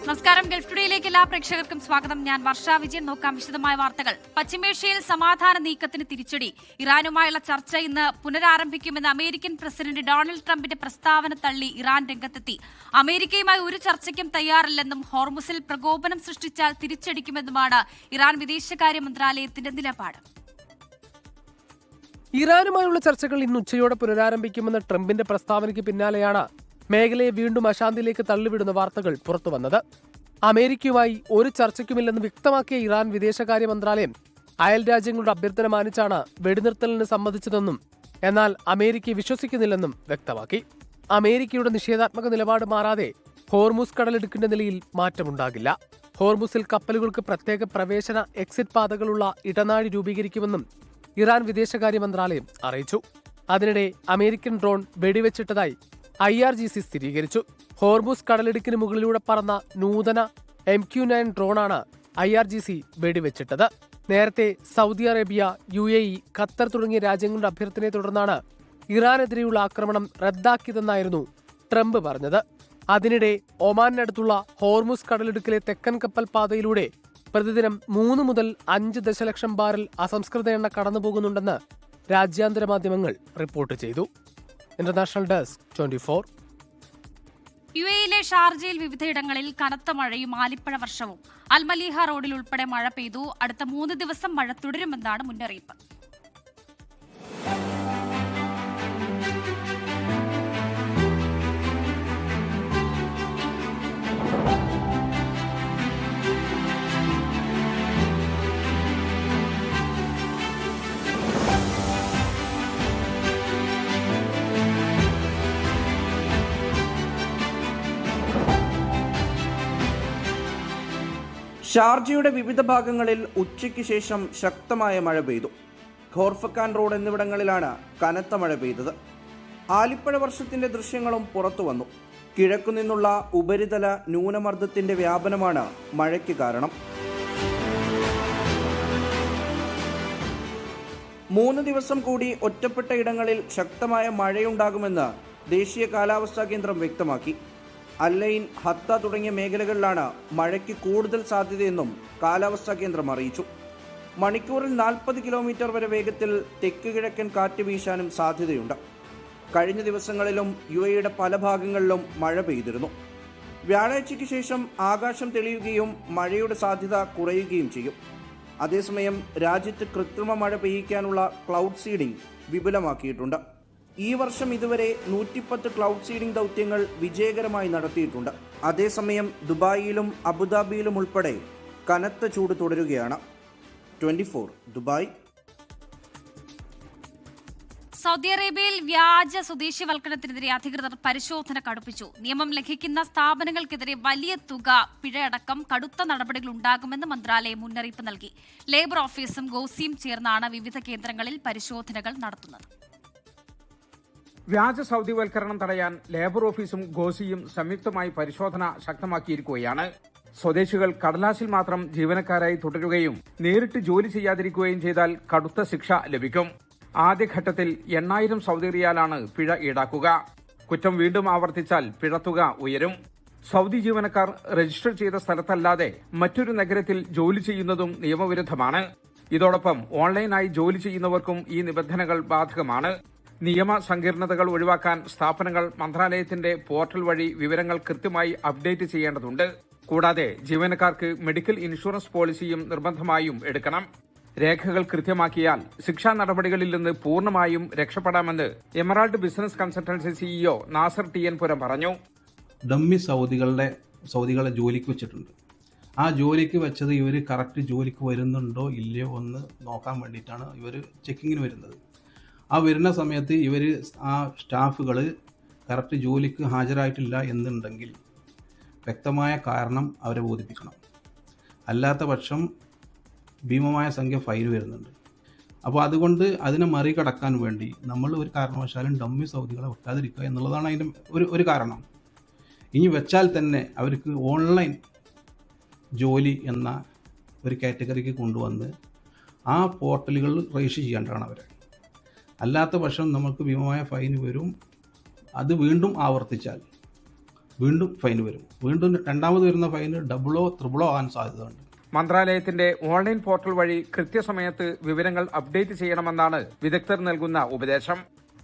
നമസ്കാരം. ഗൾഫ് ടുഡേയിലേക്ക് എല്ലാ പ്രേക്ഷകർക്കും സ്വാഗതം. ഞാൻ വർഷ വിജയൻ. നോക്കാം വിശദമായ വാർത്തകൾ. പശ്ചിമേഷ്യയിൽ സമാധാന നീക്കത്തിന് തിരിച്ചടി. ഇറാനുമായുള്ള ചർച്ച ഇന്ന് പുനരാരംഭിക്കുമെന്ന് അമേരിക്കൻ പ്രസിഡന്റ് ഡൊണാൾഡ് ട്രംപിന്റെ പ്രസ്താവന തള്ളി ഇറാൻ രംഗത്തെത്തി. അമേരിക്കയുമായി ഒരു ചർച്ചയ്ക്കും തയ്യാറല്ലെന്നും ഹോർമുസിൽ പ്രകോപനം സൃഷ്ടിച്ചാൽ തിരിച്ചടിക്കുമെന്നുമാണ് ഇറാൻ വിദേശകാര്യ മന്ത്രാലയത്തിന്റെ നിലപാട്. ഇറാനുമായുള്ള ചർച്ചകൾ ഇന്ന് ഉച്ചയോടെ പുനരാരംഭിക്കുമെന്ന ട്രംപിന്റെ പ്രസ്താവനയ്ക്ക് പിന്നാലെയാണ് മേഖലയെ വീണ്ടും അശാന്തിയിലേക്ക് തള്ളിവിടുന്ന വാർത്തകൾ പുറത്തുവന്നത്. അമേരിക്കയുമായി ഒരു ചർച്ചയ്ക്കുമില്ലെന്ന് വ്യക്തമാക്കിയ ഇറാൻ വിദേശകാര്യ മന്ത്രാലയം അയൽ രാജ്യങ്ങളുടെ അഭ്യർത്ഥന മാനിച്ചാണ് വെടിനിർത്തലിന് സമ്മതിച്ചതെന്നും എന്നാൽ അമേരിക്ക വിശ്വസിക്കുന്നില്ലെന്നും വ്യക്തമാക്കി. അമേരിക്കയുടെ നിഷേധാത്മക നിലപാട് മാറാതെ ഹോർമുസ് കടലിടുക്കിന്റെ നിലയിൽ മാറ്റമുണ്ടാകില്ല. ഹോർമുസിൽ കപ്പലുകൾക്ക് പ്രത്യേക പ്രവേശന എക്സിറ്റ് പാതകളുള്ള ഇടനാഴി രൂപീകരിക്കുമെന്നും ഇറാൻ വിദേശകാര്യ മന്ത്രാലയം അറിയിച്ചു. അതിനിടെ അമേരിക്കൻ ഡ്രോൺ വെടിവെച്ചിട്ടതായി IRGC സ്ഥിരീകരിച്ചു. ഹോർമുസ് കടലിടുക്കിന് മുകളിലൂടെ പറന്ന നൂതന MQ-9 ഡ്രോണാണ് IRGC വെടിവെച്ചിട്ടത്. നേരത്തെ സൗദി അറേബ്യ, UAE, ഖത്തർ തുടങ്ങിയ രാജ്യങ്ങളുടെ അഭ്യർത്ഥനയെ തുടർന്നാണ് ഇറാനെതിരെയുള്ള ആക്രമണം റദ്ദാക്കിയതെന്നായിരുന്നു ട്രംപ് പറഞ്ഞത്. അതിനിടെ ഒമാനിനടുത്തുള്ള ഹോർമുസ് കടലിടുക്കിലെ തെക്കൻ കപ്പൽ പാതയിലൂടെ പ്രതിദിനം 3 മുതൽ 5 ദശലക്ഷം ബാരൽ അസംസ്കൃത എണ്ണ കടന്നുപോകുന്നുണ്ടെന്ന് രാജ്യാന്തര മാധ്യമങ്ങൾ റിപ്പോർട്ട് ചെയ്തു. International desk 24. UAE-യിലെ ഷാർജയിൽ വിവിധയിടങ്ങളിൽ കനത്ത മഴയും ആലിപ്പഴ വർഷവും. അൽമലീഹ റോഡിൽ ഉൾപ്പെടെ മഴ പെയ്തു. അടുത്ത 3 ദിവസം മഴ തുടരുമെന്നാണ് മുന്നറിയിപ്പ്. ഷാർജയുടെ വിവിധ ഭാഗങ്ങളിൽ ഉച്ചയ്ക്ക് ശേഷം ശക്തമായ മഴ പെയ്തു. ഖോർഫക്കാൻ റോഡ് എന്നിവിടങ്ങളിലാണ് കനത്ത മഴ പെയ്തത്. ആലിപ്പഴ വർഷത്തിന്റെ ദൃശ്യങ്ങളും പുറത്തുവന്നു. കിഴക്കുനിന്നുള്ള ഉപരിതല ന്യൂനമർദ്ദത്തിന്റെ വ്യാപനമാണ് മഴയ്ക്ക് കാരണം. 3 ദിവസം കൂടി ഒറ്റപ്പെട്ട ഇടങ്ങളിൽ ശക്തമായ മഴയുണ്ടാകുമെന്ന് ദേശീയ കാലാവസ്ഥാ കേന്ദ്രം വ്യക്തമാക്കി. അല്ലൈൻ, ഹത്ത തുടങ്ങിയ മേഖലകളിലാണ് മഴയ്ക്ക് കൂടുതൽ സാധ്യതയെന്നും കാലാവസ്ഥാ കേന്ദ്രം അറിയിച്ചു. മണിക്കൂറിൽ 40 കിലോമീറ്റർ വരെ വേഗത്തിൽ തെക്ക് കിഴക്കൻ കാറ്റ് വീശാനും സാധ്യതയുണ്ട്. കഴിഞ്ഞ ദിവസങ്ങളിലും UAE-യുടെ പല ഭാഗങ്ങളിലും മഴ പെയ്തിരുന്നു. വ്യാഴാഴ്ചയ്ക്ക് ശേഷം ആകാശം തെളിയുകയും മഴയുടെ സാധ്യത കുറയുകയും ചെയ്യും. അതേസമയം രാജ്യത്ത് കൃത്രിമ മഴ പെയ്യിക്കാനുള്ള ക്ലൗഡ് സീഡിംഗ് വിപുലമാക്കിയിട്ടുണ്ട്. ഈ വർഷം ഇതുവരെ 110 ക്ലൗഡ് സീഡിംഗ് ദൗത്യങ്ങൾ വിജയകരമായി നടത്തിയിട്ടുണ്ട്. അതേസമയം ദുബായിലും അബുദാബിയിലും ഉൾപ്പെടെ കനത്ത ചൂട് തുടരുകയാണ്. 24 ദുബായ്. സൗദി അറേബ്യയിൽ വ്യാജ സ്വദേശിവൽക്കരണത്തിനെതിരെ അധികൃതർ പരിശോധന കടുപ്പിച്ചു. നിയമം ലംഘിക്കുന്ന സ്ഥാപനങ്ങൾക്കെതിരെ വലിയ തുക പിഴയടക്കം കടുത്ത നടപടികൾ ഉണ്ടാകുമെന്ന് മന്ത്രാലയം മുന്നറിയിപ്പ് നൽകി. ലേബർ ഓഫീസും ഗോസിയും ചേർന്നാണ് വിവിധ കേന്ദ്രങ്ങളിൽ പരിശോധനകൾ നടത്തുന്നത്. വ്യാജ സൗദിവൽക്കരണം തടയാൻ ലേബർ ഓഫീസും ഗോസിയും സംയുക്തമായി പരിശോധന ശക്തമാക്കിയിരിക്കുകയാണ്. സ്വദേശികൾ കടലാസിൽ മാത്രം ജീവനക്കാരായി തുടരുകയും നേരിട്ട് ജോലി ചെയ്യാതിരിക്കുകയും ചെയ്താൽ കടുത്ത ശിക്ഷ ലഭിക്കും. ആദ്യഘട്ടത്തിൽ 8000 സൗദി റിയാലാണ് പിഴ ഈടാക്കുക. കുറ്റം വീണ്ടും ആവർത്തിച്ചാൽ പിഴത്തുക ഉയരും. സൗദി ജീവനക്കാർ രജിസ്റ്റർ ചെയ്ത സ്ഥലത്തല്ലാതെ മറ്റൊരു നഗരത്തിൽ ജോലി ചെയ്യുന്നതും നിയമവിരുദ്ധമാണ്. ഇതോടൊപ്പം ഓൺലൈനായി ജോലി ചെയ്യുന്നവർക്കും ഈ നിബന്ധനകൾ ബാധകമാണ്. നിയമ സങ്കീർണതകൾ ഒഴിവാക്കാൻ സ്ഥാപനങ്ങൾ മന്ത്രാലയത്തിന്റെ പോർട്ടൽ വഴി വിവരങ്ങൾ കൃത്യമായി അപ്ഡേറ്റ് ചെയ്യേണ്ടതുണ്ട്. കൂടാതെ ജീവനക്കാർക്ക് മെഡിക്കൽ ഇൻഷുറൻസ് പോളിസിയും നിർബന്ധമായും എടുക്കണം. രേഖകൾ കൃത്യമാക്കിയാൽ ശിക്ഷാ നടപടികളിൽ നിന്ന് പൂർണ്ണമായും രക്ഷപ്പെടാമെന്ന് emerald business consultancy CEO Nasar TN പുരം പറഞ്ഞു. ഡമ്മി സൗദികളെ ജോലിക്ക് വെച്ചിട്ടുണ്ട്. ആ ജോലിക്ക് വെച്ചത് ഇവർ കറക്റ്റ് ജോലിക്ക് വരുന്നുണ്ടോ ഇല്ലയോ എന്ന് നോക്കാൻ വേണ്ടിയിട്ടാണ് ഇവർ ചെക്കിങ്ങിന് വരുന്നത്. ആ വരുന്ന സമയത്ത് ആ സ്റ്റാഫുകൾ കറക്റ്റ് ജോലിക്ക് ഹാജരായിട്ടില്ല എന്നുണ്ടെങ്കിൽ വ്യക്തമായ കാരണം അവരെ ബോധിപ്പിക്കണം. അല്ലാത്ത പക്ഷം ഭീമമായ സംഖ്യ ഫൈൻ വരുന്നുണ്ട്. അപ്പോൾ അതുകൊണ്ട് അതിനെ മറികടക്കാൻ വേണ്ടി നമ്മൾ ഒരു കാരണവശാലും ഡമ്മി സൗദികളെ വെക്കാതിരിക്കുക എന്നുള്ളതാണ് അതിൻ്റെ ഒരു കാരണം. ഇനി വെച്ചാൽ തന്നെ അവർക്ക് ഓൺലൈൻ ജോലി എന്ന ഒരു കാറ്റഗറിക്ക് കൊണ്ടുവന്ന് ആ പോർട്ടലുകൾ രജിസ്റ്റർ ചെയ്യേണ്ടതാണ് അവരെ. അല്ലാത്ത പക്ഷം നമുക്ക് ഭീമമായ ഫൈൻ വരും. അത് വീണ്ടും ആവർത്തിച്ചാൽ വീണ്ടും ഫൈൻ വരും. വീണ്ടും രണ്ടാമത് വരുന്ന ഫൈന് ഡബിളോ ത്രിബിളോ ആകാൻ സാധ്യതയുണ്ട്. മന്ത്രാലയത്തിന്റെ ഓൺലൈൻ പോർട്ടൽ വഴി കൃത്യസമയത്ത് വിവരങ്ങൾ അപ്ഡേറ്റ് ചെയ്യണമെന്നാണ് വിദഗ്ധർ നൽകുന്ന ഉപദേശം.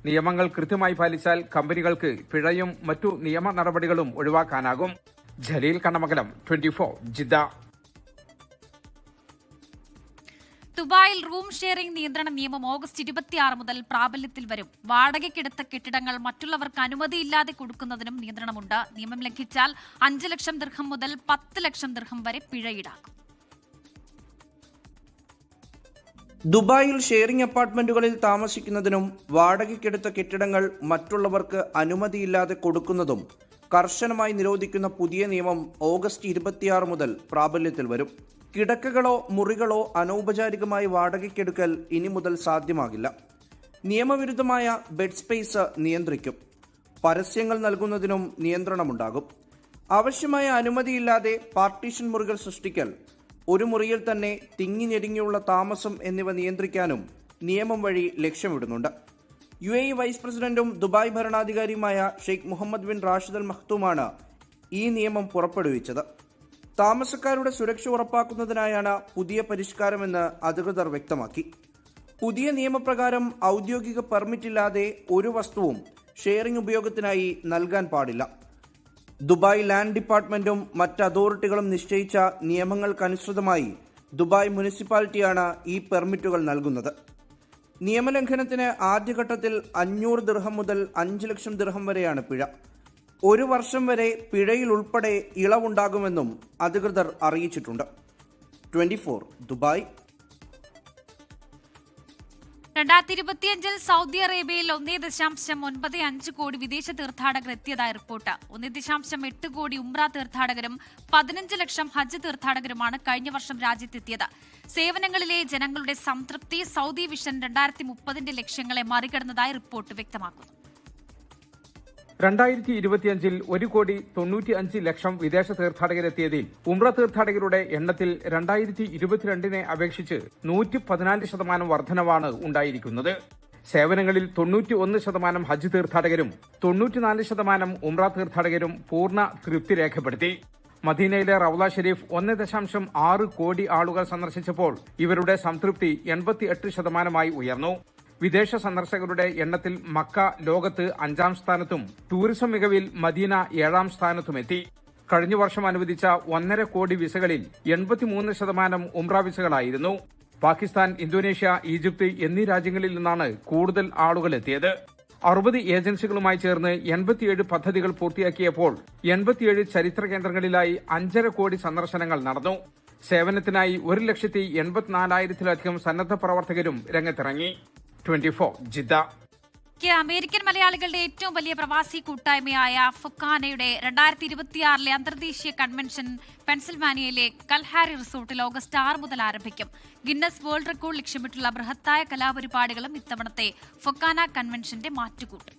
നിയമങ്ങൾ കൃത്യമായി പാലിച്ചാൽ കമ്പനികൾക്ക് പിഴയും മറ്റു നിയമ നടപടികളും ഒഴിവാക്കാനാകും. ജലീൽ കണ്ണമംഗലം, 24 ജിദ്ദ. ദുബായിൽ റൂം ഷെയറിംഗ് നിയന്ത്രണ നിയമം ഓഗസ്റ്റ് 26 മുതൽ പ്രാബല്യത്തിൽ വരും. വാടകയ്ക്കെടുത്ത കെട്ടിടങ്ങൾ മറ്റുള്ളവർക്ക് അനുമതിയില്ലാതെ കൊടുക്കുന്നതിനും നിയന്ത്രണമുണ്ട്. നിയമം ലംഘിച്ചാൽ 5 ലക്ഷം ദിർഹം മുതൽ 10 ലക്ഷം ദിർഹം വരെ പിഴ ഈടാക്കും. ദുബായിൽ ഷെയറിംഗ് അപ്പാർട്ട്മെന്റുകളിൽ താമസിക്കുന്നതിനും വാടകയ്ക്കെടുത്ത കെട്ടിടങ്ങൾ മറ്റുള്ളവർക്ക് അനുമതിയില്ലാതെ കൊടുക്കുന്നതും കർശനമായി നിരോധിക്കുന്ന പുതിയ നിയമം ഓഗസ്റ്റ് 26 മുതൽ പ്രാബല്യത്തിൽ വരും. കിടക്കകളോ മുറികളോ അനൗപചാരികമായി വാടകയ്ക്കെടുക്കൽ ഇനി മുതൽ സാധ്യമാകില്ല. നിയമവിരുദ്ധമായ ബെഡ് സ്പേസ് നിയന്ത്രിക്കും. പരസ്യങ്ങൾ നൽകുന്നതിനും നിയന്ത്രണമുണ്ടാകും. ആവശ്യമായ അനുമതിയില്ലാതെ പാർട്ടീഷൻ മുറികൾ സൃഷ്ടിക്കൽ, ഒരു മുറിയിൽ തന്നെ തിങ്ങി ഞെരുങ്ങിയുള്ള താമസം എന്നിവ നിയന്ത്രിക്കാനും നിയമം വഴി ലക്ഷ്യമിടുന്നുണ്ട്. UAE വൈസ് പ്രസിഡന്റും ദുബായ് ഭരണാധികാരിയുമായ Sheikh Mohammed bin Rashid Al മഖ്തൂമാണ് ഈ നിയമം പുറപ്പെടുവിച്ചത്. താമസക്കാരുടെ സുരക്ഷ ഉറപ്പാക്കുന്നതിനായാണ് പുതിയ പരിഷ്കാരമെന്ന് അധികൃതർ വ്യക്തമാക്കി. പുതിയ നിയമപ്രകാരം ഔദ്യോഗിക പെർമിറ്റില്ലാതെ ഒരു വസ്തുവും ഷെയറിംഗ് ഉപയോഗത്തിനായി നൽകാൻ പാടില്ല. ദുബായ് ലാൻഡ് ഡിപ്പാർട്ട്മെന്റും മറ്റ് അതോറിറ്റികളും നിശ്ചയിച്ച നിയമങ്ങൾക്കനുസൃതമായി ദുബായ് മുനിസിപ്പാലിറ്റിയാണ് ഈ പെർമിറ്റുകൾ നൽകുന്നത്. നിയമലംഘനത്തിന് ആദ്യഘട്ടത്തിൽ 500 ദിർഹം മുതൽ 5 ലക്ഷം ദിർഹം വരെയാണ് പിഴ. 1 വർഷം വരെ പിഴയിൽ ഉൾപ്പെടെ ഇളവുണ്ടാകുമെന്നും അധികൃതർ അറിയിച്ചിട്ടുണ്ട്. 24 ദുബായ്. 2025 സൗദി അറേബ്യയിൽ 1.95 കോടി വിദേശ തീർത്ഥാടകർ എത്തിയതായി റിപ്പോർട്ട്. 1.8 കോടി ഉംറ തീർത്ഥാടകരും 15 ലക്ഷം ഹജ്ജ് തീർത്ഥാടകരുമാണ് കഴിഞ്ഞ വർഷം രാജ്യത്തെത്തിയത്. സേവനങ്ങളിലെ ജനങ്ങളുടെ സംതൃപ്തി സൗദി വിഷൻ 2030 ലക്ഷ്യങ്ങളെ മറികടന്നതായി റിപ്പോർട്ട് വ്യക്തമാക്കുന്നു. 2025 1,95 ലക്ഷം വിദേശ തീർത്ഥാടകരെത്തിയതിൽ ഉംറ തീർത്ഥാടകരുടെ എണ്ണത്തിൽ 2022 അപേക്ഷിച്ച് 114% വർധനവാണ് ഉണ്ടായിരിക്കുന്നത്. സേവനങ്ങളിൽ 91% ഹജ്ജ് തീർത്ഥാടകരും 94% ഉംറ തീർത്ഥാടകരും പൂർണ്ണ തൃപ്തി രേഖപ്പെടുത്തി. മദീനയിലെ റൗള ഷെരീഫ് 1.6 കോടി ആളുകൾ സന്ദർശിച്ചപ്പോൾ ഇവരുടെ സംതൃപ്തി 88% ഉയർന്നു. വിദേശ സന്ദർശകരുടെ എണ്ണത്തിൽ മക്ക ലോകത്ത് 5ാം സ്ഥാനത്തും ടൂറിസം മികവിൽ മദീന 7ാം സ്ഥാനത്തുമെത്തി. കഴിഞ്ഞ വർഷം അനുവദിച്ച 1.5 കോടി വിസകളിൽ 83% ഉംറ വിസകളായിരുന്നു. പാകിസ്ഥാൻ, ഇന്തോനേഷ്യ, ഈജിപ്ത് എന്നീ രാജ്യങ്ങളിൽ നിന്നാണ് കൂടുതൽ ആളുകൾ എത്തിയത്. 60 ഏജൻസികളുമായി ചേർന്ന് 87 പദ്ധതികൾ പൂർത്തിയാക്കിയപ്പോൾ 87 ചരിത്ര കേന്ദ്രങ്ങളിലായി 5.5 കോടി സന്ദർശനങ്ങൾ നടന്നു. സേവനത്തിനായി 1,84,000-ലധികം സന്നദ്ധ പ്രവർത്തകരും രംഗത്തിറങ്ങി. 24 ജിദ്ദ. അമേരിക്കൻ മലയാളികളുടെ ഏറ്റവും വലിയ പ്രവാസി കൂട്ടായ്മയായ ഫൊക്കാനയുടെ 2026 അന്തർദേശീയ കൺവെൻഷൻ പെൻസിൽവാനിയയിലെ കൽഹാരി റിസോർട്ടിൽ ഓഗസ്റ്റ് 6 മുതൽ ആരംഭിക്കും. ഗിന്നസ് വേൾഡ് റെക്കോർഡ് ലക്ഷ്യമിട്ടുള്ള ബൃഹത്തായ കലാപരിപാടികളും ഇത്തവണത്തെ ഫൊക്കാന കൺവെൻഷന്റെ മാറ്റുകൂട്ടും.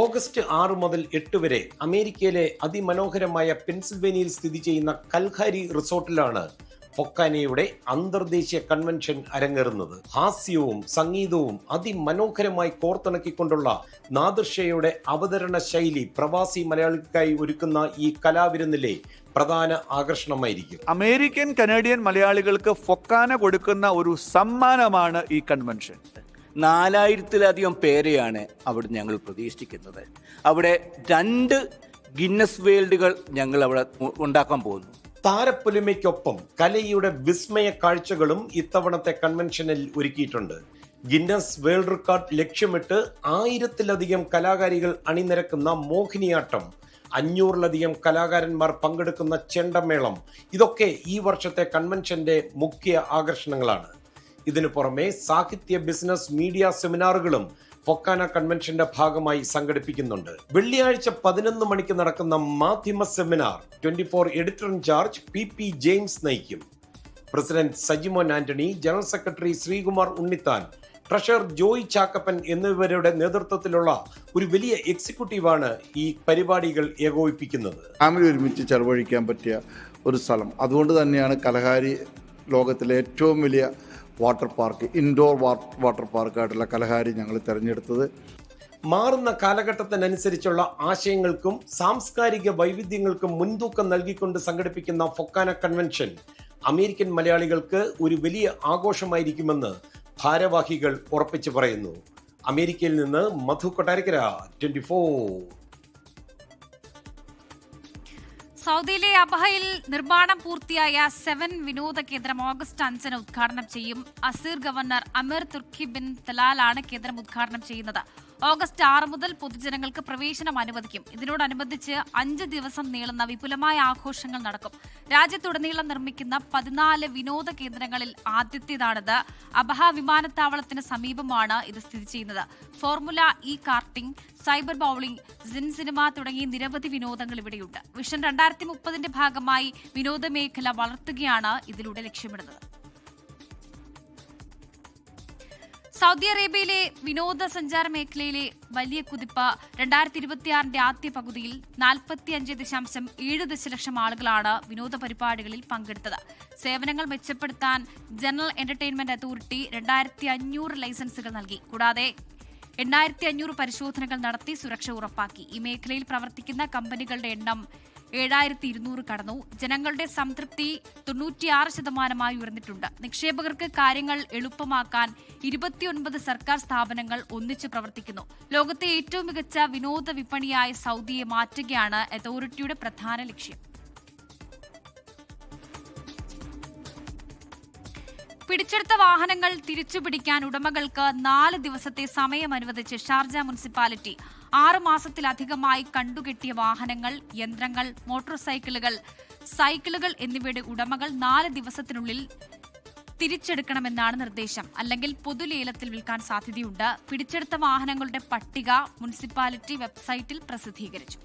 ഓഗസ്റ്റ് 6 മുതൽ 8 വരെ അമേരിക്കയിലെ അതിമനോഹരമായ പെൻസിൽവേനിയയിൽ സ്ഥിതി ചെയ്യുന്ന കൽഹാരി റിസോർട്ടിലാണ് ഫൊക്കാനയുടെ അന്തർദേശീയ കൺവെൻഷൻ അരങ്ങേറുന്നത്. ഹാസ്യവും സംഗീതവും അതിമനോഹരമായി കോർത്തിണക്കിക്കൊണ്ടുള്ള നാദിർഷയുടെ അവതരണ ശൈലി പ്രവാസി മലയാളികൾക്കായി ഒരുക്കുന്ന ഈ കലാവിരുന്നിലെ പ്രധാന ആകർഷണമായിരിക്കും. അമേരിക്കൻ കനേഡിയൻ മലയാളികൾക്ക് ഫൊക്കാന കൊടുക്കുന്ന ഒരു സമ്മാനമാണ് ഈ കൺവെൻഷൻ. 4000-ലധികം പേരെയാണ് അവിടെ ഞങ്ങൾ പ്രതീക്ഷിക്കുന്നത്. അവിടെ 2 ഗിന്നസ് വേൾഡുകൾ ഞങ്ങൾ അവിടെ ഉണ്ടാക്കാൻ പോകുന്നു. താരപ്പൊലിമയ്ക്കൊപ്പം കലയുടെ വിസ്മയ കാഴ്ചകളും ഇത്തവണത്തെ കൺവെൻഷനിൽ ഒരുക്കിയിട്ടുണ്ട്. ഗിന്നസ് വേൾഡ് റെക്കോർഡ് ലക്ഷ്യമിട്ട് 1000-ലധികം കലാകാരികൾ അണിനിരക്കുന്ന മോഹിനിയാട്ടം, 500-ലധികം കലാകാരന്മാർ പങ്കെടുക്കുന്ന ചെണ്ടമേളം, ഇതൊക്കെ ഈ വർഷത്തെ കൺവെൻഷന്റെ മുഖ്യ ആകർഷണങ്ങളാണ്. ഇതിനു പുറമെ സാഹിത്യ, ബിസിനസ്, മീഡിയ സെമിനാറുകളും ഫൊക്കാന കൺവെൻഷന്റെ ഭാഗമായി സംഘടിപ്പിക്കുന്നുണ്ട്. വെള്ളിയാഴ്ച 11 മണിക്ക് നടക്കുന്ന മാധ്യമ seminar 24 editor in-charge PP James നയിക്കും. President Sajimon Antony, general secretary Sreekumar Unnithan, treasurer Joy Chackappan എന്നിവരുടെ നേതൃത്വത്തിലുള്ള ഒരു വലിയ എക്സിക്യൂട്ടീവാണ് ഈ പരിപാടികൾ ഏകോപിപ്പിക്കുന്നത്. ഫാമിലി ഒരുമിച്ച് ചെലവഴിക്കാൻ പറ്റിയ ഒരു സ്ഥലം. അതുകൊണ്ട് തന്നെയാണ് കലഹാരി ലോകത്തിലെ ഏറ്റവും വലിയ വാട്ടർ പാർക്ക്, ഇൻഡോർ വാട്ടർ പാർക്കായിട്ടുള്ള കലഹാരി ഞങ്ങൾ തിരഞ്ഞെടുത്തത്. മാറുന്ന കാലഘട്ടത്തിനനുസരിച്ചുള്ള ആശയങ്ങൾക്കും സാംസ്കാരിക വൈവിധ്യങ്ങൾക്കും മുൻതൂക്കം നൽകിക്കൊണ്ട് സംഘടിപ്പിക്കുന്ന ഫൊക്കാന കൺവെൻഷൻ അമേരിക്കൻ മലയാളികൾക്ക് ഒരു വലിയ ആഘോഷമായിരിക്കുമെന്ന് ഭാരവാഹികൾ ഉറപ്പിച്ചു പറയുന്നു. അമേരിക്കയിൽ നിന്ന് മധു കൊട്ടാരക്കര, 24. സൗദിയിലെ അബഹയിൽ നിർമ്മാണം പൂർത്തിയായ 7 വിനോദ കേന്ദ്രം ഓഗസ്റ്റ് 5 ഉദ്ഘാടനം ചെയ്യും. Asir governor Amir Turki bin തലാലാണ് കേന്ദ്രം ഉദ്ഘാടനം ചെയ്യുന്നത്. ഓഗസ്റ്റ് 6 മുതൽ പൊതുജനങ്ങൾക്ക് പ്രവേശനം അനുവദിക്കും. ഇതിനോടനുബന്ധിച്ച് 5 ദിവസം നീളുന്ന വിപുലമായ ആഘോഷങ്ങൾ നടക്കും. രാജ്യത്തുടനീളം നിർമ്മിക്കുന്ന 14 വിനോദ കേന്ദ്രങ്ങളിൽ ആദ്യത്തേതാണിത്. അബഹ വിമാനത്താവളത്തിന് സമീപമാണ് ഇത് സ്ഥിതി ചെയ്യുന്നത്. Formula E karting, cyber bowling, സിൻ സിനിമ തുടങ്ങിയ നിരവധി വിനോദങ്ങൾ ഇവിടെയുണ്ട്. വിഷൻ 2030ന്റെ ഭാഗമായി വിനോദ മേഖല വളർത്തുകയാണ് ഇതിലൂടെ ലക്ഷ്യമിടുന്നത്. സൗദി അറേബ്യയിലെ വിനോദസഞ്ചാര മേഖലയിലെ വലിയ കുതിപ്പ് 2026ന്റെ ആദ്യ പകുതിയിൽ 45.7 ദശലക്ഷം ആളുകളാണ് വിനോദ പരിപാടികളിൽ പങ്കെടുത്തത്. സേവനങ്ങൾ മെച്ചപ്പെടുത്താൻ ജനറൽ എന്റർടൈൻമെന്റ് അതോറിറ്റി 2500 ലൈസൻസുകൾ നൽകി. കൂടാതെ 8500 പരിശോധനകൾ നടത്തി സുരക്ഷ ഉറപ്പാക്കി. ഈ മേഖലയിൽ പ്രവർത്തിക്കുന്ന കമ്പനികളുടെ എണ്ണം 7200 കടന്നു. ജനങ്ങളുടെ സംതൃപ്തി 96% ഉയർന്നിട്ടുണ്ട്. നിക്ഷേപകർക്ക് കാര്യങ്ങൾ എളുപ്പമാക്കാൻ 29 സർക്കാർ സ്ഥാപനങ്ങൾ ഒന്നിച്ച് പ്രവർത്തിക്കുന്നു. ലോകത്തെ ഏറ്റവും മികച്ച വിനോദ വിപണിയായ സൗദിയെ മാറ്റുകയാണ് അതോറിറ്റിയുടെ പ്രധാന ലക്ഷ്യം. പിടിച്ചെടുത്ത വാഹനങ്ങൾ തിരിച്ചുപിടിക്കാൻ ഉടമകൾക്ക് 4 ദിവസത്തെ സമയം അനുവദിച്ച് ഷാർജ മുനിസിപ്പാലിറ്റി. 6 മാസത്തിലധികമായി കണ്ടുകെട്ടിയ വാഹനങ്ങൾ, യന്ത്രങ്ങൾ, മോട്ടോർ സൈക്കിളുകൾ എന്നിവയുടെ ഉടമകൾ 4 ദിവസത്തിനുള്ളിൽ തിരിച്ചെടുക്കണമെന്നാണ് നിർദ്ദേശം. അല്ലെങ്കിൽ പൊതുലേലത്തിൽ വിൽക്കാൻ സാധ്യതയുണ്ട്. പിടിച്ചെടുത്ത വാഹനങ്ങളുടെ പട്ടിക മുനിസിപ്പാലിറ്റി വെബ്സൈറ്റിൽ പ്രസിദ്ധീകരിച്ചു.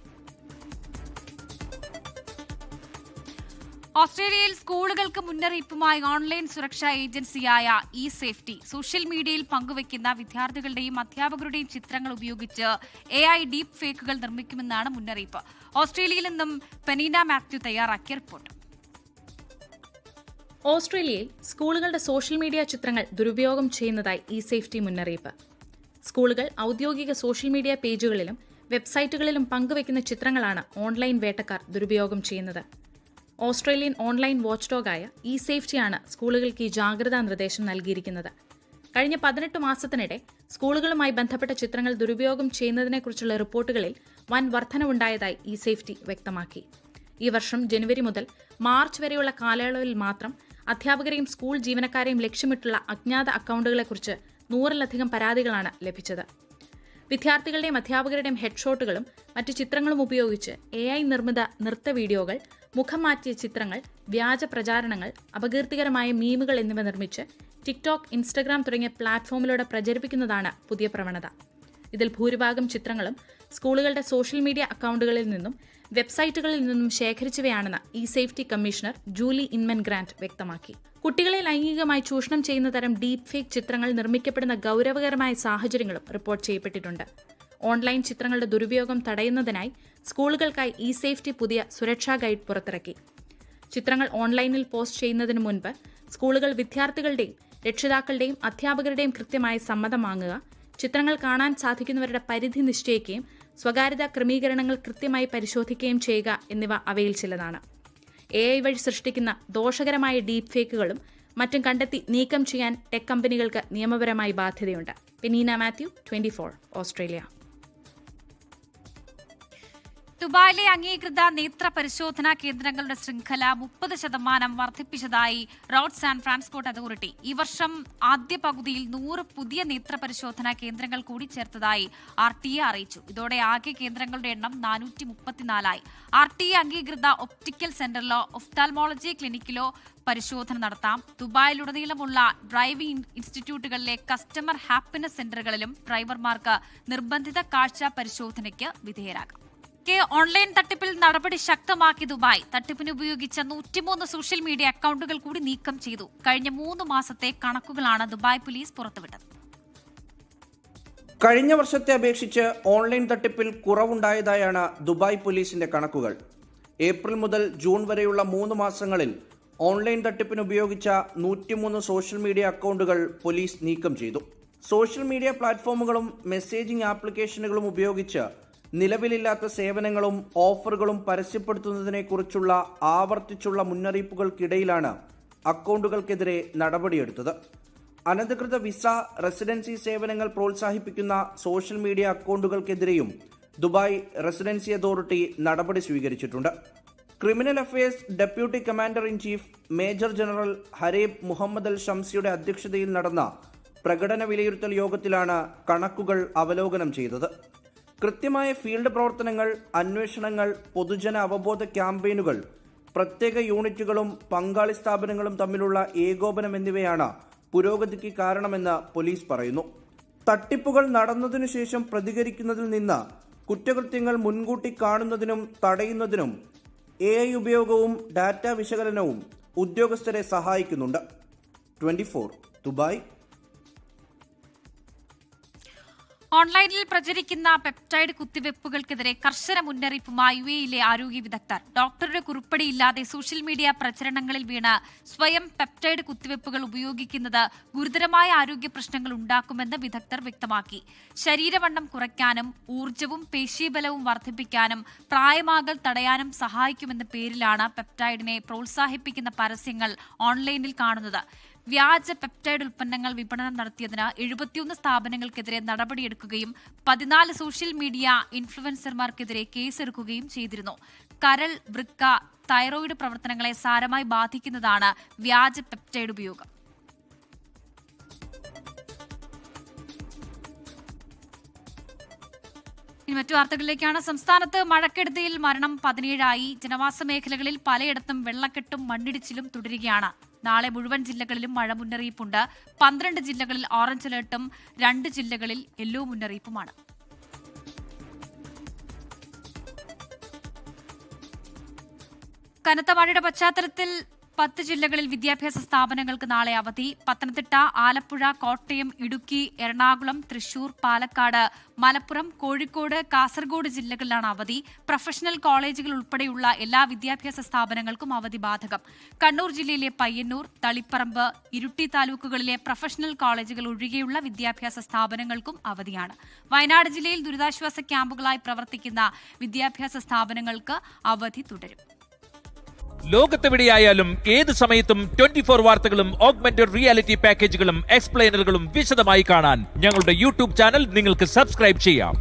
ഓസ്ട്രേലിയയിൽ സ്കൂളുകൾക്ക് മുന്നറിയിപ്പുമായി ഓൺലൈൻ സുരക്ഷാ ഏജൻസിയായ ഇ സേഫ്റ്റി സോഷ്യൽ മീഡിയയിൽ പങ്കുവയ്ക്കുന്ന വിദ്യാർത്ഥികളുടെയും അധ്യാപകരുടെയും ചിത്രങ്ങൾ ഉപയോഗിച്ച് AI ഡീപ് ഫേക്കുകൾ നിർമ്മിക്കുമെന്നാണ് മുന്നറിയിപ്പ്. ഓസ്ട്രേലിയയിൽ നിന്നും പെനീന മാത്യു തയ്യാറാക്കിയ റിപ്പോർട്ട്. ഓസ്ട്രേലിയയിൽ സ്കൂളുകളുടെ സോഷ്യൽ മീഡിയ ചിത്രങ്ങൾ ദുരുപയോഗം ചെയ്യുന്നതായി ഇ സേഫ്റ്റി മുന്നറിയിപ്പ്. സ്കൂളുകൾ ഔദ്യോഗിക സോഷ്യൽ മീഡിയ പേജുകളിലും വെബ്സൈറ്റുകളിലും പങ്കുവയ്ക്കുന്ന ചിത്രങ്ങളാണ് ഓൺലൈൻ വേട്ടക്കാർ ദുരുപയോഗം ചെയ്യുന്നത്. ഓസ്ട്രേലിയൻ ഓൺലൈൻ വാച്ച്ഡോഗായ ഇ സേഫ്റ്റിയാണ് സ്കൂളുകൾക്ക് ഈ ജാഗ്രതാ നിർദ്ദേശം നൽകിയിരിക്കുന്നത്. കഴിഞ്ഞ 18 മാസത്തിനിടെ സ്കൂളുകളുമായി ബന്ധപ്പെട്ട ചിത്രങ്ങൾ ദുരുപയോഗം ചെയ്യുന്നതിനെക്കുറിച്ചുള്ള റിപ്പോർട്ടുകളിൽ വൻ വർധനവുണ്ടായതായി ഇ സേഫ്റ്റി വ്യക്തമാക്കി. ഈ വർഷം ജനുവരി മുതൽ മാർച്ച് വരെയുള്ള കാലയളവിൽ മാത്രം അധ്യാപകരെയും സ്കൂൾ ജീവനക്കാരെയും ലക്ഷ്യമിട്ടുള്ള അജ്ഞാത അക്കൗണ്ടുകളെക്കുറിച്ച് 100-ലധികം പരാതികളാണ് ലഭിച്ചത്. വിദ്യാർത്ഥികളുടെയും അധ്യാപകരുടെയും ഹെഡ്ഷോട്ടുകളും മറ്റു ചിത്രങ്ങളും ഉപയോഗിച്ച് AI നിർമ്മിത നൃത്ത വീഡിയോകൾ, മുഖം മാറ്റിയ ചിത്രങ്ങൾ, വ്യാജ പ്രചാരണങ്ങൾ, അപകീർത്തികരമായ മീമുകൾ എന്നിവ നിർമ്മിച്ച് ടിക്ടോക്ക്, ഇൻസ്റ്റഗ്രാം തുടങ്ങിയ പ്ലാറ്റ്ഫോമിലൂടെ പ്രചരിപ്പിക്കുന്നതാണ് പുതിയ പ്രവണത. ഇതിൽ ഭൂരിഭാഗം ചിത്രങ്ങളും സ്കൂളുകളുടെ സോഷ്യൽ മീഡിയ അക്കൗണ്ടുകളിൽ നിന്നും വെബ്സൈറ്റുകളിൽ നിന്നും ശേഖരിച്ചവയാണെന്ന് e safety commissioner Julie Inman Grant വ്യക്തമാക്കി. കുട്ടികളെ ലൈംഗികമായി ചൂഷണം ചെയ്യുന്ന തരം ഡീപ് ഫേക്ക് ചിത്രങ്ങൾ നിർമ്മിക്കപ്പെടുന്ന ഗൌരവകരമായ സാഹചര്യങ്ങളും റിപ്പോർട്ട് ചെയ്യപ്പെട്ടിട്ടുണ്ട്. ഓൺലൈൻ ചിത്രങ്ങളുടെ ദുരുപയോഗം തടയുന്നതിനായി സ്കൂളുകൾക്കായി ഇ സേഫ്റ്റി പുതിയ സുരക്ഷാ ഗൈഡ് പുറത്തിറക്കി. ചിത്രങ്ങൾ ഓൺലൈനിൽ പോസ്റ്റ് ചെയ്യുന്നതിന് മുൻപ് സ്കൂളുകൾ വിദ്യാർത്ഥികളുടെയും രക്ഷിതാക്കളുടെയും അധ്യാപകരുടെയും കൃത്യമായ സമ്മതം വാങ്ങുക, ചിത്രങ്ങൾ കാണാൻ സാധിക്കുന്നവരുടെ പരിധി നിശ്ചയിക്കുകയും സ്വകാര്യതാ ക്രമീകരണങ്ങൾ കൃത്യമായി പരിശോധിക്കുകയും ചെയ്യുക എന്നിവ അവയിൽ ചിലതാണ്. AI വഴി സൃഷ്ടിക്കുന്ന ദോഷകരമായ ഡീപ് ഫേക്കുകളും മറ്റും കണ്ടെത്തി നീക്കം ചെയ്യാൻ ടെക് കമ്പനികൾക്ക് നിയമപരമായി ബാധ്യതയുണ്ട്. പെനീന മാത്യു, 24, ഓസ്ട്രേലിയ. ദുബായിലെ അംഗീകൃത നേത്ര പരിശോധനാ കേന്ദ്രങ്ങളുടെ ശൃംഖല 30% വർദ്ധിപ്പിച്ചതായി റോഡ്സ് ആൻഡ് ട്രാൻസ്പോർട്ട് അതോറിറ്റി. ഈ വർഷം ആദ്യ പകുതിയിൽ 100 പുതിയ നേത്ര പരിശോധനാ കേന്ദ്രങ്ങൾ കൂടി ചേർത്തതായി RTA അറിയിച്ചു. ഇതോടെ ആകെ കേന്ദ്രങ്ങളുടെ എണ്ണം 434ആയി. RTA അംഗീകൃത ഒപ്റ്റിക്കൽ സെന്ററിലോ ഒഫ്താൽമോളജി ക്ലിനിക്കിലോ പരിശോധന നടത്താം. ദുബായിലുടനീളമുള്ള ഡ്രൈവിംഗ് ഇൻസ്റ്റിറ്റ്യൂട്ടുകളിലെ കസ്റ്റമർ ഹാപ്പിനെസ് സെന്ററുകളിലും ഡ്രൈവർമാർക്ക് നിർബന്ധിത കാഴ്ച പരിശോധനയ്ക്ക് വിധേയരാകാം. ഓൺലൈൻ തട്ടിപ്പിൽ നടപടി ശക്തമാക്കി ദുബായ്. തട്ടിപ്പിന് ഉപയോഗിച്ച 103 സോഷ്യൽ മീഡിയ അക്കൗണ്ടുകൾ കൂടി നീക്കം ചെയ്തു. കഴിഞ്ഞ 3 മാസത്തെ കണക്കുകളാണ് ദുബായ് പോലീസ് പുറത്തുവിട്ടത്. കഴിഞ്ഞ വർഷത്തെ അപേക്ഷിച്ച് ഓൺലൈൻ തട്ടിപ്പിൽ കുറവുണ്ടായതായാണ് ദുബായ് പോലീസിന്റെ കണക്കുകൾ. ഏപ്രിൽ മുതൽ ജൂൺ വരെയുള്ള 3 മാസങ്ങളിൽ ഓൺലൈൻ തട്ടിപ്പിന് ഉപയോഗിച്ച 103 സോഷ്യൽ മീഡിയ അക്കൗണ്ടുകൾ പോലീസ് നീക്കം ചെയ്തു. സോഷ്യൽ മീഡിയ പ്ലാറ്റ്ഫോമുകളും മെസ്സേജിംഗ് ആപ്ലിക്കേഷനുകളും ഉപയോഗിച്ച് നിലവിലില്ലാത്ത സേവനങ്ങളും ഓഫറുകളും പരസ്യപ്പെടുത്തുന്നതിനെക്കുറിച്ചുള്ള ആവർത്തിച്ചുള്ള മുന്നറിയിപ്പുകൾക്കിടയിലാണ് അക്കൗണ്ടുകൾക്കെതിരെ നടപടിയെടുത്തത്. അനധികൃത വിസ, റെസിഡൻസി സേവനങ്ങൾ പ്രോത്സാഹിപ്പിക്കുന്ന സോഷ്യൽ മീഡിയ അക്കൗണ്ടുകൾക്കെതിരെയും ദുബായ് റെസിഡൻസി അതോറിറ്റി നടപടി സ്വീകരിച്ചിട്ടുണ്ട്. Criminal affairs deputy commander in chief major general Hareb Mohammed Al ഷംസിയുടെ അധ്യക്ഷതയിൽ നടന്ന പ്രകടന വിലയിരുത്തൽ യോഗത്തിലാണ് കണക്കുകൾ അവലോകനം ചെയ്തത്. കൃത്യമായ ഫീൽഡ് പ്രവർത്തനങ്ങൾ, അന്വേഷണങ്ങൾ, പൊതുജന അവബോധ ക്യാമ്പയിനുകൾ, പ്രത്യേക യൂണിറ്റുകളും പങ്കാളി സ്ഥാപനങ്ങളും തമ്മിലുള്ള ഏകോപനം എന്നിവയാണ് പുരോഗതിക്ക് കാരണമെന്ന് പോലീസ് പറയുന്നു. തട്ടിപ്പുകൾ നടന്നതിനു ശേഷം പ്രതികരിക്കുന്നതിൽ നിന്ന് കുറ്റകൃത്യങ്ങൾ മുൻകൂട്ടി കാണുന്നതിനും തടയുന്നതിനും AI ഉപയോഗവും ഡാറ്റ വിശകലനവും ഉദ്യോഗസ്ഥരെ സഹായിക്കുന്നുണ്ട്. 24 ദുബായ്. ഓൺലൈനിൽ പ്രചരിക്കുന്ന പെപ്റ്റൈഡ് കുത്തിവയ്പ്പുകൾക്കെതിരെ കർശന മുന്നറിയിപ്പുമായി UAE-യിലെ ആരോഗ്യ വിദഗ്ധർ. ഡോക്ടറുടെ കുറിപ്പടിയില്ലാതെ സോഷ്യൽ മീഡിയ പ്രചരണങ്ങളിൽ വീണ് സ്വയം പെപ്റ്റൈഡ് കുത്തിവയ്പ്പുകൾ ഉപയോഗിക്കുന്നത് ഗുരുതരമായ ആരോഗ്യ പ്രശ്നങ്ങൾ ഉണ്ടാക്കുമെന്ന് വിദഗ്ധർ വ്യക്തമാക്കി. ശരീരവണ്ണം കുറയ്ക്കാനും ഊർജ്ജവും പേശീബലവും വർദ്ധിപ്പിക്കാനും പ്രായമാകൽ തടയാനും സഹായിക്കുമെന്ന പേരിലാണ് പെപ്റ്റൈഡിനെ പ്രോത്സാഹിപ്പിക്കുന്ന പരസ്യങ്ങൾ ഓൺലൈനിൽ കാണുന്നത്. വ്യാജ പെപ്റ്റൈഡ് ഉൽപ്പന്നങ്ങൾ വിപണനം നടത്തിയതിന് 71 സ്ഥാപനങ്ങൾക്കെതിരെ നടപടിയെടുക്കുകയും 14 സോഷ്യൽ മീഡിയ ഇൻഫ്ലുവൻസർമാർക്കെതിരെ കേസെടുക്കുകയും ചെയ്തിരുന്നു. കരൾ, വൃക്ക, തൈറോയിഡ് പ്രവർത്തനങ്ങളെ സാരമായി ബാധിക്കുന്നതാണ് വ്യാജ പെപ്റ്റൈഡ് ഉപയോഗം. മറ്റു വാർത്തകളിലേക്കാണ്. സംസ്ഥാനത്ത് മഴക്കെടുതിയിൽ മരണം 17ആയി. ജനവാസ മേഖലകളിൽ പലയിടത്തും വെള്ളക്കെട്ടും മണ്ണിടിച്ചിലും തുടരുകയാണ്. നാളെ മുഴുവൻ ജില്ലകളിലും മഴ മുന്നറിയിപ്പുണ്ട്. 12 ജില്ലകളിൽ ഓറഞ്ച് അലർട്ടും 2 ജില്ലകളിൽ യെല്ലോ മുന്നറിയിപ്പുമാണ്. കനത്ത മഴയുടെ പശ്ചാത്തലത്തിൽ 10 ജില്ലകളിൽ വിദ്യാഭ്യാസ സ്ഥാപനങ്ങൾക്ക് നാളെ അവധി. പത്തനംതിട്ട, ആലപ്പുഴ, കോട്ടയം, ഇടുക്കി, എറണാകുളം, തൃശൂർ, പാലക്കാട്, മലപ്പുറം, കോഴിക്കോട്, കാസർഗോഡ് ജില്ലകളിലാണ് അവധി. പ്രൊഫഷണൽ കോളേജുകൾ ഉൾപ്പെടെയുള്ള എല്ലാ വിദ്യാഭ്യാസ സ്ഥാപനങ്ങൾക്കും അവധി ബാധകം. കണ്ണൂർ ജില്ലയിലെ പയ്യന്നൂർ, തളിപ്പറമ്പ്, ഇരിട്ടി താലൂക്കുകളിലെ പ്രൊഫഷണൽ കോളേജുകൾ ഒഴികെയുള്ള വിദ്യാഭ്യാസ സ്ഥാപനങ്ങൾക്കും അവധിയാണ്. വയനാട് ജില്ലയിൽ ദുരിതാശ്വാസ ക്യാമ്പുകളായി പ്രവർത്തിക്കുന്ന വിദ്യാഭ്യാസ സ്ഥാപനങ്ങൾക്ക് അവധി തുടരും. ലോകത്തെവിടെയായാലും ഏത് സമയത്തും 24 വാർത്തകളും ഓഗ്മെന്റഡ് റിയാലിറ്റി പാക്കേജുകളും എക്സ്പ്ലെയിനറുകളും വിശദമായി കാണാൻ ഞങ്ങളുടെ യൂട്യൂബ് ചാനൽ നിങ്ങൾക്ക് സബ്സ്ക്രൈബ് ചെയ്യാം.